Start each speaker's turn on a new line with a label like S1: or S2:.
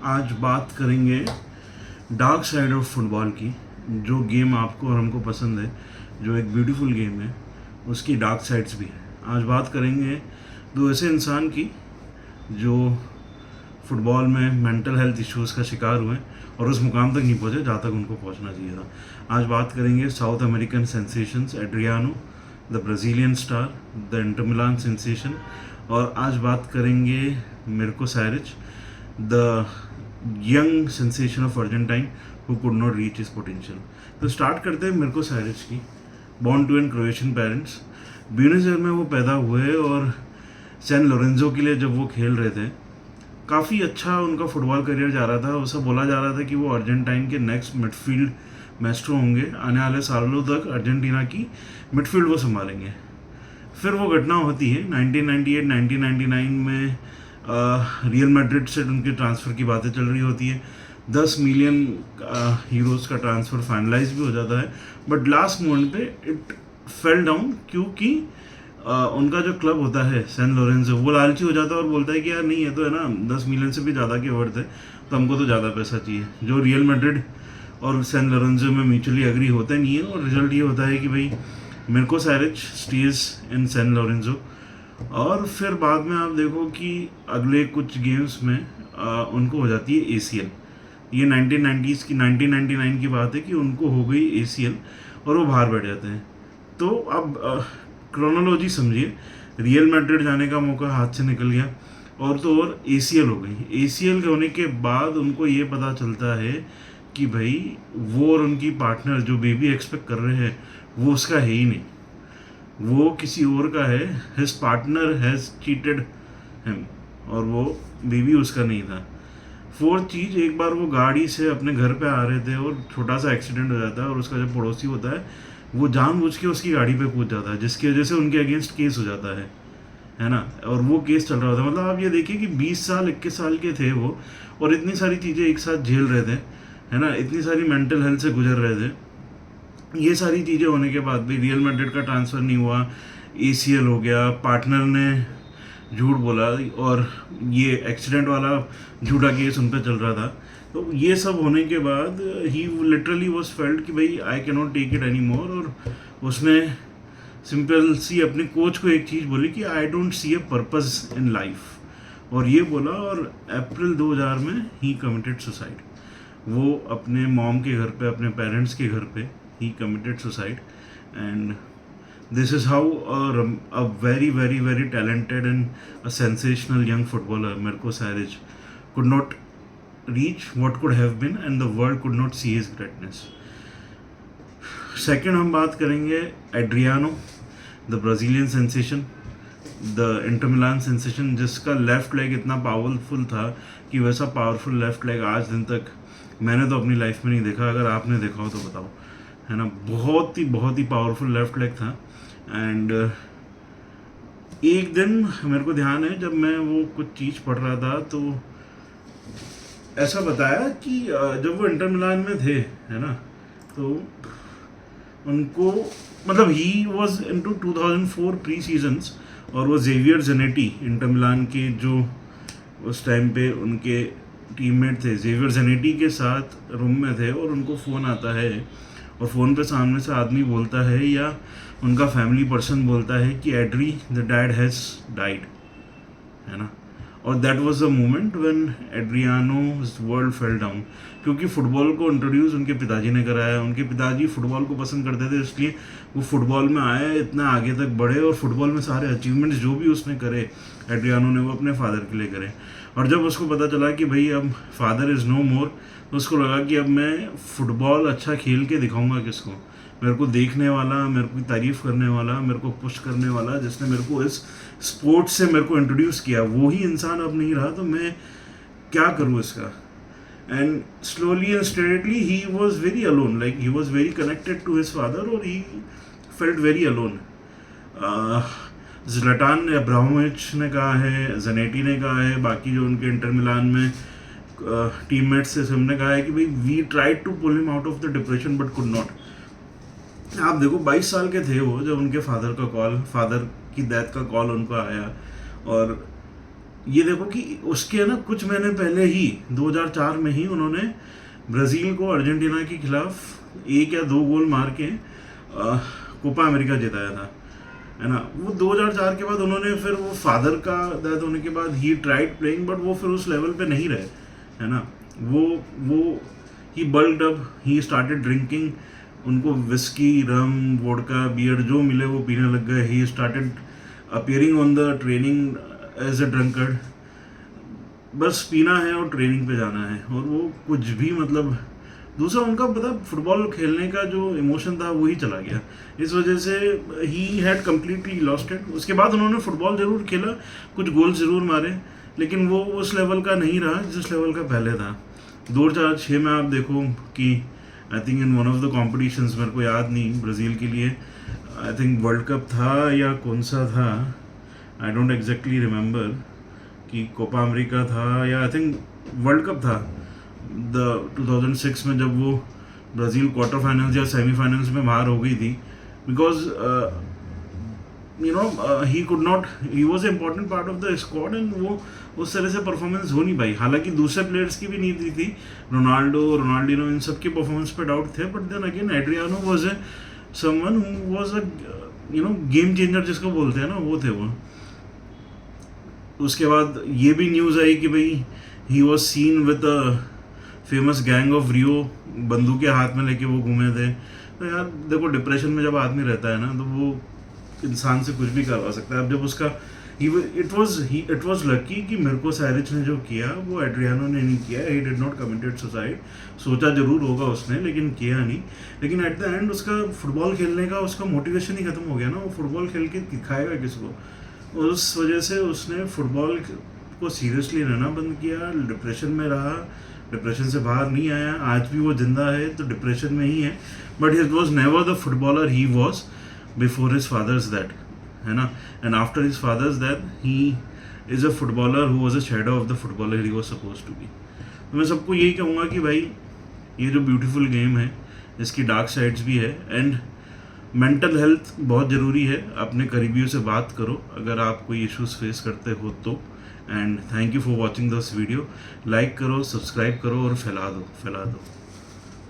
S1: आज बात करेंगे डार्क साइड ऑफ फुटबॉल की। जो गेम आपको और हमको पसंद है, जो एक ब्यूटीफुल गेम है, उसकी डार्क साइड्स भी हैं। आज बात करेंगे दो ऐसे इंसान की जो फुटबॉल में मेंटल हेल्थ इश्यूज़ का शिकार हुए और उस मुकाम तक नहीं पहुँचे जहाँ तक उनको पहुँचना चाहिए था। आज बात करेंगे South American sensations Adriano, the Brazilian star, the Inter Milan sensation, और आज बात करेंगे Mirko Saric, the young sensation of Argentine who could not reach his potential. तो स्टार्ट करते हैं मिर्को सैरिच की। Born to an Croatian parents, Buenos Aires में वो पैदा हुए और सैन लोरेंजो के लिए जब वो खेल रहे थे, काफ़ी अच्छा उनका फुटबॉल करियर जा रहा था। उसे बोला जा रहा था कि वो अर्जेंटाइन के नेक्स्ट मिडफील्ड मैस्ट्रो होंगे, आने वाले सालों तक अर्जेंटीना की मिडफील्ड वो संभालेंगे। फिर वो घटना होती है 1998-1999 में, रियल मैड्रिड से उनके ट्रांसफ़र की बातें चल रही होती है। 10 मिलियन यूरोज़ का ट्रांसफ़र फाइनलाइज भी हो जाता है, बट लास्ट मोमेंट पे इट फेल डाउन क्योंकि उनका जो क्लब होता है सैन लोरेंजो, वो लालची हो जाता है और बोलता है कि यार नहीं, ये तो है ना 10 मिलियन से भी ज़्यादा के वर्थ है, तो हमको तो ज़्यादा पैसा चाहिए। जो रियल मैड्रिड और सैन लोरेंजो में म्यूचुअली एग्री होते नहीं है, और रिजल्ट ये होता है कि भाई मिर्को सैरिच स्टेज इन सैन लोरेंजो। और फिर बाद में आप देखो कि अगले कुछ गेम्स में उनको हो जाती है ACL। ये 1999 की बात है कि उनको हो गई ACL और वो बाहर बैठ जाते हैं। तो अब क्रोनोलॉजी समझिए, रियल मैड्रिड जाने का मौका हाथ से निकल गया, और तो और ACL हो गई। ACL होने के बाद उनको ये पता चलता है कि भाई वो और उनकी पार्टनर जो बेबी एक्सपेक्ट कर रहे हैं वो उसका है ही नहीं, वो किसी और का है। His partner has cheated him, और वो बेबी उसका नहीं था। फोर्थ चीज़, एक बार वो गाड़ी से अपने घर पे आ रहे थे और छोटा सा एक्सीडेंट हो जाता है, और उसका जो पड़ोसी होता है वो जानबूझ के उसकी गाड़ी पे कूद जाता है, जिसकी वजह से उनके अगेंस्ट केस हो जाता है ना। और वो केस चल रहा होता है। मतलब आप ये देखिए कि 20 साल 21 साल के थे वो, और इतनी सारी चीज़ें एक साथ झेल रहे थे, है ना, इतनी सारी मेंटल हेल्थ से गुजर रहे थे। ये सारी चीज़ें होने के बाद भी रियल मैड्रिड का ट्रांसफ़र नहीं हुआ, ACL हो गया, पार्टनर ने झूठ बोला, और ये एक्सीडेंट वाला झूठा केस उन पर चल रहा था। तो ये सब होने के बाद ही लिटरली वॉज फेल्ट कि भाई I can not take it any more, और उसने सिंपल सी अपने कोच को एक चीज़ बोली कि I don't see a purpose in life, और ये बोला, और अप्रैल 2000 में ही कमिटेड सुसाइड। वो अपने मॉम के घर पे, अपने पेरेंट्स के घर पे he committed suicide. And this is how a very talented and a sensational young footballer, Mirko Saric, could not reach what could have been, and the world could not see his greatness. Second हम बात करेंगे Adriano, the Brazilian sensation, the Inter Milan sensation, जिसका left leg इतना powerful था कि वैसा powerful left leg आज दिन तक मैंने तो अपनी लाइफ में नहीं देखा। अगर आपने देखा हो तो बताओ, है ना। बहुत ही पावरफुल लेफ्ट लेग था। एंड एक दिन मेरे को ध्यान है, जब मैं वो कुछ चीज़ पढ़ रहा था, तो ऐसा बताया कि जब वो इंटर मिलान में थे, है ना, तो उनको मतलब he was into 2004 pre seasons, और वो जेवियर जेनेटी इंटर मिलान के जो उस टाइम पे उनके टीममेट थे, जेवियर जेनेटी के साथ रूम में थे, और उनको फ़ोन आता है, और फ़ोन पे सामने से आदमी बोलता है या उनका फैमिली पर्सन बोलता है कि Adri the dad has died, है ना। और that was the moment when Adriano's world fell down, क्योंकि फ़ुटबॉल को इंट्रोड्यूस उनके पिताजी ने कराया। उनके पिताजी फ़ुटबॉल को पसंद करते थे, इसलिए वो फुटबॉल में आए, इतना आगे तक बढ़े, और फुटबॉल में सारे अचीवमेंट्स जो भी उसने करे एड्रियानो ने, वो अपने फादर के लिए करे। और जब उसको पता चला कि भाई अब फादर इज़ नो मोर, तो उसको लगा कि अब मैं फ़ुटबॉल अच्छा खेल के दिखाऊंगा किसको, मेरे को देखने वाला, मेरे को तारीफ़ करने वाला, मेरे को पुश करने वाला, जिसने मेरे को इस स्पोर्ट्स से मेरे को इंट्रोड्यूस किया, वो ही इंसान अब नहीं रहा, तो मैं क्या करूँ इसका। And slowly and steadily he was very alone, like he was very connected to his father, और he felt very alone. Zlatan Ibrahimovic ने कहा है, ज़नेटी ने कहा है, बाकी जो उनके इंटर मिलान में टीममेट्स से सबने कहा है कि भाई we tried to pull him out of the depression but could not. आप देखो 22 साल के थे वो जब उनके फादर की डेथ का कॉल उनको आया, और ये देखो कि उसके ना कुछ महीने पहले ही 2004 में ही उन्होंने ब्राज़ील को अर्जेंटीना के खिलाफ 1 या 2 गोल मार के कोपा अमेरिका जिताया था, है ना। वो 2004 के बाद उन्होंने फिर वो फादर का डेथ होने के बाद ही ट्राइड प्लेइंग, बट वो फिर उस लेवल पे नहीं रहे, है ना। वो he bulked up, he started drinking, उनको विस्की, रम, वोडका, बियर जो मिले वो पीने लग गए। He started appearing on the training as a drunkard, बस पीना है और ट्रेनिंग पे जाना है, और वो कुछ भी मतलब दूसरा उनका पता फुटबॉल खेलने का जो इमोशन था वही चला गया। इस वजह से he had completely lost it. उसके बाद उन्होंने फुटबॉल ज़रूर खेला, कुछ गोल ज़रूर मारे, लेकिन वो उस लेवल का नहीं रहा जिस लेवल का पहले था। 2006 में आप देखो कि I think in one of the competitions, मेरे को याद नहीं, ब्राज़ील के लिए आई थिंक वर्ल्ड कप था या कौन सा था, आई डोंट एग्जैक्टली रिमेंबर कि कोपा अमेरिका था या आई थिंक वर्ल्ड कप था, द 2006 में, जब वो ब्राज़ील क्वार्टर फाइनल्स या सेमीफाइनल्स में बाहर हो गई थी, because he could not, he was a important part of the squad, and वो उस तरह से परफॉर्मेंस हो नहीं पाई। हालांकि दूसरे प्लेयर्स की भी नहीं थी, रोनाल्डिनो इन सब के परफॉर्मेंस पे डाउट थे, but then again Adriano was a someone who was a game changer जिसको बोलते हैं ना, वो थे वो। उसके बाद ये भी न्यूज़ आई कि भाई he was seen with a famous gang of Rio, बंदूकें हाथ में लेके वो घूमे थे। तो यार देखो, डिप्रेशन में जब आदमी रहता है ना, तो वो इंसान से कुछ भी करवा सकता है। अब जब उसका इट वॉज लकी कि मिर्को सैरिच ने जो किया वो एड्रियानो ने नहीं किया। He did not committed suicide, सोचा जरूर होगा उसने लेकिन किया नहीं। लेकिन एट द एंड उसका फुटबॉल खेलने का उसका मोटिवेशन ही खत्म हो गया ना। वो फुटबॉल खेल के दिखाएगा किसको? उस वजह से उसने फुटबॉल को सीरियसली लेना बंद किया, डिप्रेशन में रहा, डिप्रेशन से बाहर नहीं आया। आज भी वो जिंदा है तो डिप्रेशन में ही है, but he was never the footballer he was before his father's death, है ना। And after his father's death he is a footballer who was a shadow of the footballer he was suppose to be. तो मैं सबको यही कहूँगा कि भाई ये जो ब्यूटीफुल गेम है इसकी डार्क साइड्स भी है, एंड मेंटल हेल्थ बहुत ज़रूरी है। अपने करीबियों से बात करो अगर आप कोई इश्यूज फेस करते हो तो। And thank you for watching this video. Like करो, सब्सक्राइब करो और फैला दो।